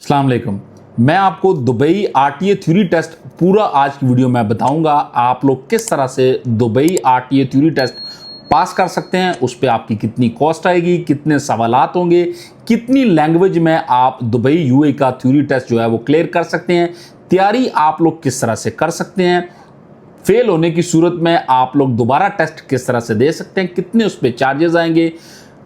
अस्सलाम वालेकुम। मैं आपको दुबई आरटीए थ्योरी टेस्ट पूरा आज की वीडियो में बताऊंगा। आप लोग किस तरह से Dubai RTA theory test pass कर सकते हैं, उस पर आपकी कितनी कॉस्ट आएगी, कितने सवालात होंगे, कितनी लैंग्वेज में आप दुबई यूए का थ्योरी टेस्ट जो है वो क्लियर कर सकते हैं, तैयारी आप लोग किस तरह से कर सकते हैं, फेल होने की सूरत में आप लोग दोबारा टेस्ट किस तरह से दे सकते हैं, कितने उस पर चार्जेस आएंगे।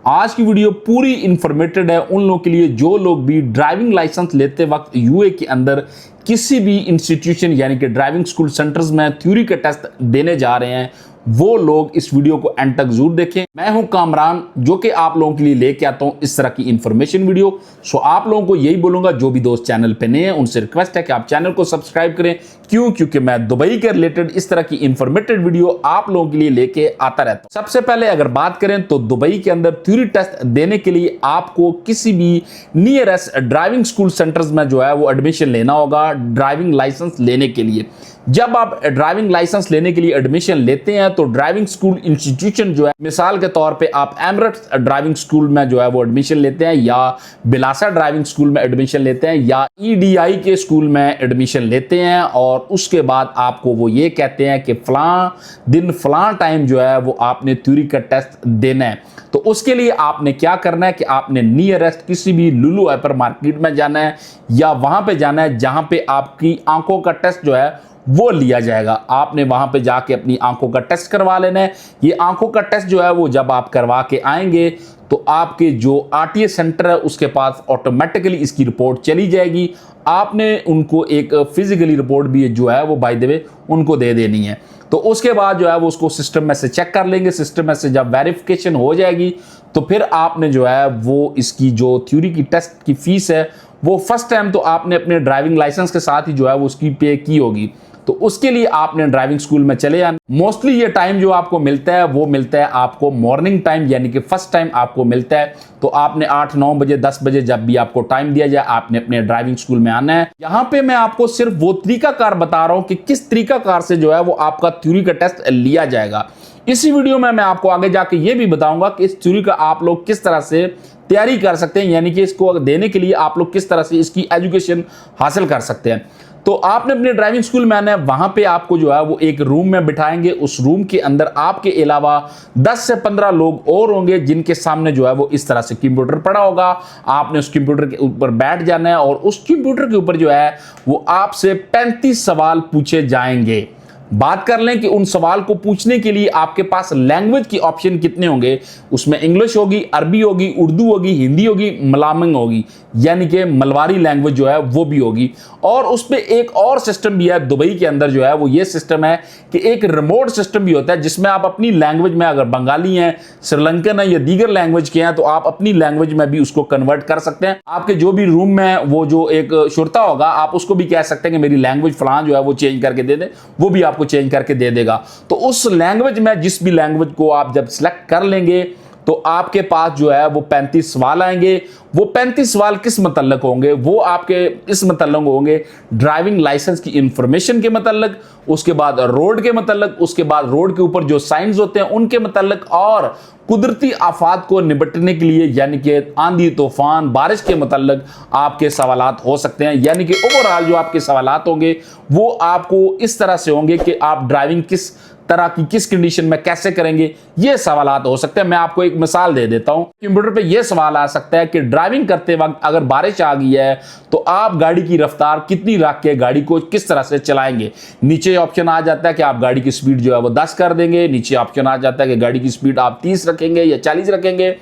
आज की वीडियो पूरी इंफॉर्मेटेड है उन लोगों के लिए जो लोग भी ड्राइविंग लाइसेंस लेते वक्त यूए के अंदर किसी भी इंस्टीट्यूशन यानी कि ड्राइविंग स्कूल सेंटर्स में थ्योरी के टेस्ट देने जा रहे हैं। वो लोग इस वीडियो को एंड तक जरूर देखें। मैं हूं कामरान, जो कि आप लोगों के लिए लेके आता हूं इस तरह की इंफॉर्मेशन वीडियो। सो आप लोगों को यही बोलूंगा, जो भी दोस्त चैनल पे नए हैं उनसे रिक्वेस्ट है कि आप चैनल को सब्सक्राइब करें। क्योंकि मैं दुबई के रिलेटेड इस तरह की इंफॉर्मेटिव वीडियो आप लोगों के लिए लेके आता रहता हूं। सबसे पहले अगर बात करें तो दुबई के अंदर थ्योरी टेस्ट देने के लिए आपको किसी भी नियरेस्ट ड्राइविंग स्कूल सेंटर्स में जो है वो एडमिशन लेना होगा ड्राइविंग लाइसेंस लेने के लिए। जब आप ड्राइविंग लाइसेंस लेने के लिए एडमिशन लेते हैं तो ड्राइविंग स्कूल इंस्टीट्यूशन जो है, मिसाल के तौर पे आप एमिरेट्स ड्राइविंग स्कूल में जो है वो एडमिशन लेते हैं, या बिलासा ड्राइविंग स्कूल में एडमिशन लेते हैं, या ईडीआई के स्कूल में एडमिशन लेते हैं, और उसके बाद आपको वो ये कहते हैं कि फलां दिन फलां टाइम जो है वो आपने थ्योरी का टेस्ट देना है। तो उसके लिए आपने क्या करना है कि आपने नियरेस्ट किसी भी लुलु हाइपर मार्केट में जाना है, या वहां पे जाना है जहां पे आपकी आंखों का टेस्ट जो है वो लिया जाएगा। आपने वहां पे जाके अपनी आंखों का टेस्ट करवा लेना है। ये आंखों का टेस्ट जो है वो जब आप करवा के आएंगे तो आपके जो आरटीए सेंटर है उसके पास ऑटोमेटिकली इसकी रिपोर्ट चली जाएगी। आपने उनको एक फिजिकली रिपोर्ट भी जो है वो बाय द वे उनको दे देनी है। तो उसके बाद जो है वो उसको सिस्टम में से चेक कर लेंगे। सिस्टम में से जब वेरिफिकेशन हो जाएगी तो फिर आपने जो है वो इसकी जो थ्योरी की टेस्ट की फीस है वो फर्स्ट टाइम तो आपने अपने ड्राइविंग लाइसेंस के साथ ही जो है वो उसकी पे की होगी। तो उसके लिए आपने ड्राइविंग स्कूल में चले जाना। मोस्टली ये टाइम जो आपको मिलता है वो मिलता है आपको मॉर्निंग टाइम, यानी कि फर्स्ट टाइम आपको मिलता है। तो आपने 8-9 बजे 10 बजे जब भी आपको टाइम दिया जाए आपने अपने ड्राइविंग स्कूल में आना है। यहाँ पे मैं आपको सिर्फ वो तरीकाकार बता रहा हूँ कि किस तरीकाकार से जो है वो आपका थ्योरी का टेस्ट लिया जाएगा। इसी वीडियो में मैं आपको आगे जाके ये भी बताऊंगा कि इस थ्योरी का आप लोग किस तरह से तैयारी कर सकते हैं, यानी कि इसको देने के लिए आप लोग किस तरह से इसकी एजुकेशन हासिल कर सकते हैं। तो आपने अपने ड्राइविंग स्कूल में आना है। वहां पे आपको जो है वो एक रूम में बिठाएंगे। उस रूम के अंदर आपके अलावा 10 से 15 लोग और होंगे जिनके सामने जो है वो इस तरह से कंप्यूटर पड़ा होगा। आपने उस कंप्यूटर के ऊपर बैठ जाना है और उस कंप्यूटर के ऊपर जो है वो आपसे 35 सवाल पूछे जाएंगे। बात कर लें कि उन सवाल को पूछने के लिए आपके पास लैंग्वेज की ऑप्शन कितने होंगे। उसमें इंग्लिश होगी, अरबी होगी, उर्दू होगी, हिंदी होगी, मलामंग होगी, यानी कि मलवारी लैंग्वेज जो है वो भी होगी। और उस पर एक और सिस्टम भी है दुबई के अंदर जो है वो ये सिस्टम है कि एक रिमोट सिस्टम भी होता है जिसमें आप अपनी लैंग्वेज में, अगर बंगाली हैं, श्रीलंकन है या दीगर लैंग्वेज के हैं, तो आप अपनी लैंग्वेज में भी उसको कन्वर्ट कर सकते हैं। आपके जो भी रूम में वो जो एक शुरता होगा आप उसको भी कह सकते हैं कि मेरी लैंग्वेज फलां जो है वो चेंज करके दे दे, वो भी आपको चेंज करके दे देगा। तो उस लैंग्वेज में जिस भी लैंग्वेज को आप जब सिलेक्ट कर लेंगे तो आपके पास जो है वो 35 सवाल आएंगे। वो 35 सवाल किस मतलब होंगे? वो आपके इस मतलब होंगे ड्राइविंग लाइसेंस की इंफॉर्मेशन के मतलब, उसके बाद रोड के मतलब, उसके बाद रोड के ऊपर जो साइंस होते हैं उनके मतलब, और कुदरती आफात को निपटने के लिए यानी कि आंधी तूफान बारिश के मतलब आपके सवालात हो सकते हैं। यानी कि ओवरऑल जो आपके सवालात होंगे वो आपको इस तरह से होंगे कि आप ड्राइविंग किस तरह की किस कंडीशन में कैसे करेंगे, ये सवालात हो सकते हैं। मैं आपको एक मिसाल दे देता हूं। कंप्यूटर पे ये सवाल आ सकता है कि ड्राइविंग करते वक्त अगर बारिश आ गई है तो आप गाड़ी की रफ्तार कितनी रख के गाड़ी को किस तरह से चलाएंगे। नीचे ऑप्शन आ जाता है कि आप गाड़ी की स्पीड जो है वो 10 कर देंगे, नीचे ऑप्शन आ जाता है कि गाड़ी की स्पीड आप 30 रखेंगे या 40 रखेंगे,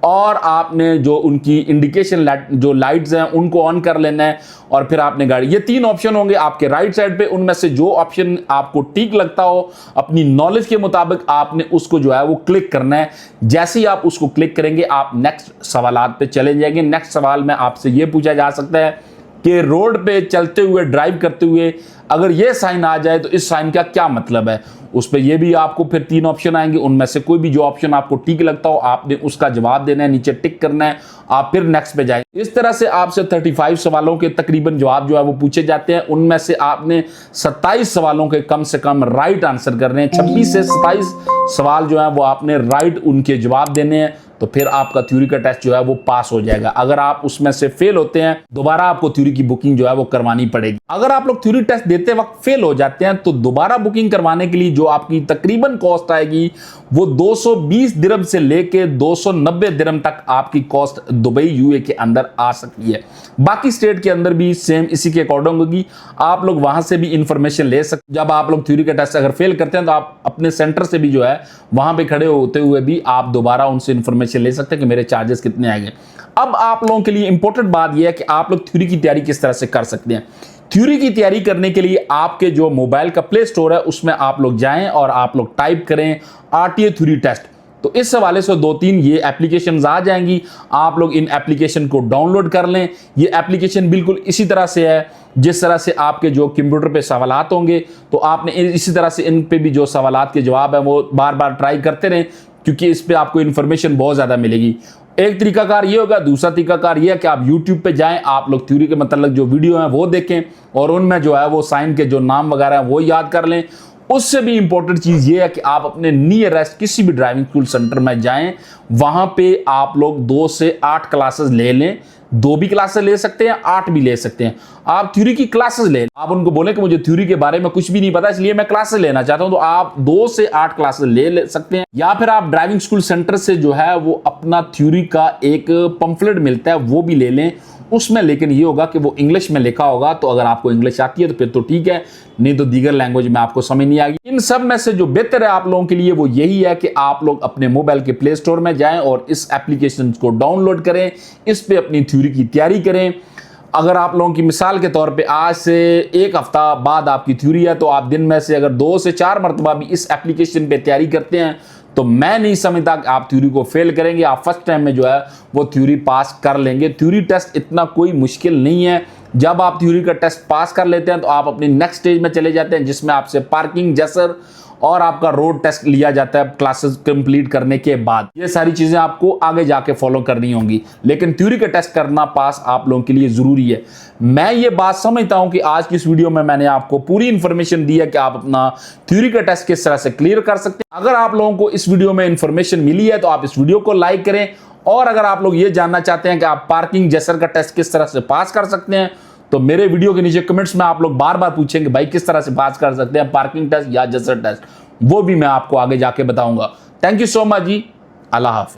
और आपने जो उनकी इंडिकेशन जो लाइट्स हैं उनको ऑन कर लेना है, और फिर आपने गाड़ी, ये 3 ऑप्शन होंगे आपके राइट साइड पे। उनमें से जो ऑप्शन आपको ठीक लगता हो अपनी नॉलेज के मुताबिक आपने उसको जो है वो क्लिक करना है। जैसे ही आप उसको क्लिक करेंगे आप नेक्स्ट सवालात पे चले जाएंगे। नेक्स्ट सवाल में आपसे ये पूछा जा सकता है कि रोड पे चलते हुए, ड्राइव करते हुए अगर ये साइन आ जाए तो इस साइन का क्या मतलब है। उस पर ये भी आपको फिर 3 ऑप्शन आएंगे। उनमें से कोई भी जो ऑप्शन आपको ठीक लगता हो आपने उसका जवाब देना है, नीचे टिक करना है, आप फिर नेक्स्ट पे जाएंगे। इस तरह से आपसे 35 सवालों के तकरीबन जवाब जो है वो पूछे जाते हैं। उनमें से आपने 27 सवालों के कम से कम राइट आंसर करने हैं। 26 से 27 सवाल जो है वो आपने राइट उनके जवाब देने हैं। तो फिर आपका थ्योरी का टेस्ट जो है वो पास हो जाएगा। अगर आप उसमें से फेल होते हैं, दोबारा आपको थ्योरी की बुकिंग जो है वो करवानी पड़ेगी। अगर आप लोग थ्योरी टेस्ट देते वक्त फेल हो जाते हैं तो दोबारा बुकिंग करवाने के लिए जो आपकी तकरीबन कॉस्ट आएगी वो 220 दिरहम से लेके 290 दिरहम तक आपकी कॉस्ट दुबई यूए के अंदर आ सकती है। बाकी स्टेट के अंदर भी सेम इसी के अकॉर्डिंग होगी, आप लोग वहां से भी इंफॉर्मेशन ले सकते। जब आप लोग थ्योरी का टेस्ट अगर फेल करते हैं तो आप अपने सेंटर से भी जो है वहां पे खड़े होते हुए भी आप दोबारा उनसे इंफॉर्मेशन ले सकते हैं कि मेरे चार्जेस कितने आएंगे। अब आप लोगों के लिए इंपॉर्टेंट बात यह है कि आप लोग थ्योरी की तैयारी किस तरह से कर सकते हैं। थ्योरी की तैयारी करने के लिए आपके जो मोबाइल का प्ले स्टोर है उसमें आप लोग जाएं और आप लोग टाइप करें आरटीए थ्योरी टेस्ट। तो इस हवाले से 2-3 ये एप्लीकेशंस आ जाएंगी, आप लोग इन एप्लीकेशन को डाउनलोड कर लें। ये एप्लीकेशन बिल्कुल इसी तरह से है जिस तरह से आपके जो कंप्यूटर पे सवालात होंगे, तो आपने इसी तरह से इन पे भी जो सवालात के जवाब है वो बार बार ट्राई करते रहें, क्योंकि इस पे आपको इन्फॉर्मेशन बहुत ज़्यादा मिलेगी। एक तरीकाकार ये होगा। दूसरा तरीकाकार ये है कि आप YouTube पे जाएं, आप लोग थ्योरी के मतलब जो वीडियो हैं वो देखें और उनमें जो है वो साइन के जो नाम वगैरह हैं वो याद कर लें। उससे भी इंपॉर्टेंट चीज़ ये है कि आप अपने नियरेस्ट किसी भी ड्राइविंग स्कूल सेंटर में जाएं, वहां पे आप लोग 2 से 8 क्लासेस ले लें। 2 भी क्लासेस ले सकते हैं, 8 भी ले सकते हैं। आप थ्योरी की क्लासेस ले, आप उनको बोले कि मुझे थ्योरी के बारे में कुछ भी नहीं पता इसलिए मैं क्लासेस लेना चाहता हूं, तो आप 2 से 8 क्लासेस ले सकते हैं। या फिर आप ड्राइविंग स्कूल सेंटर से जो है वो अपना थ्योरी का एक पंफलेट मिलता है वो भी ले लें उसमें, लेकिन ये होगा कि वो इंग्लिश में लिखा होगा। तो अगर आपको इंग्लिश आती है तो फिर तो ठीक है, नहीं तो दीगर लैंग्वेज में आपको समझ नहीं आएगी। इन सब में से जो बेहतर है आप लोगों के लिए वो यही है कि आप लोग अपने मोबाइल के प्ले स्टोर में जाएं और इस एप्लीकेशन को डाउनलोड करें, इस पे अपनी थ्योरी की तैयारी करें। अगर आप लोगों की मिसाल के तौर पे आज से 1 हफ्ता बाद आपकी थ्योरी है, तो आप दिन में से अगर 2 से 4 मरतबा भी इस एप्लीकेशन पे तैयारी करते हैं तो मैं नहीं समझता कि आप थ्योरी को फेल करेंगे। आप फर्स्ट टाइम में जो है वो थ्योरी पास कर लेंगे। थ्योरी टेस्ट इतना कोई मुश्किल नहीं है। जब आप थ्योरी का टेस्ट पास कर लेते हैं तो आप अपनी नेक्स्ट स्टेज में चले जाते हैं जिसमें आपसे पार्किंग, जैसर और आपका रोड टेस्ट लिया जाता है क्लासेस कंप्लीट करने के बाद। ये सारी चीजें आपको आगे जाके फॉलो करनी होंगी, लेकिन थ्योरी का टेस्ट करना पास आप लोगों के लिए जरूरी है। मैं ये बात समझता हूं कि आज की इस वीडियो में मैंने आपको पूरी इंफॉर्मेशन दी है कि आप अपना थ्योरी का टेस्ट किस तरह से क्लियर कर सकते हैं। अगर आप लोगों को इस वीडियो में इंफॉर्मेशन मिली है तो आप इस वीडियो को लाइक करें, और अगर आप लोग ये जानना चाहते हैं कि आप पार्किंग जैसर का टेस्ट किस तरह से पास कर सकते हैं तो मेरे वीडियो के नीचे कमेंट्स में आप लोग बार बार पूछेंगे भाई किस तरह से पास कर सकते हैं पार्किंग टेस्ट या जैसर टेस्ट, वो भी मैं आपको आगे जाके बताऊंगा। थैंक यू सो मच जी। अल्लाह हाफ़िज़।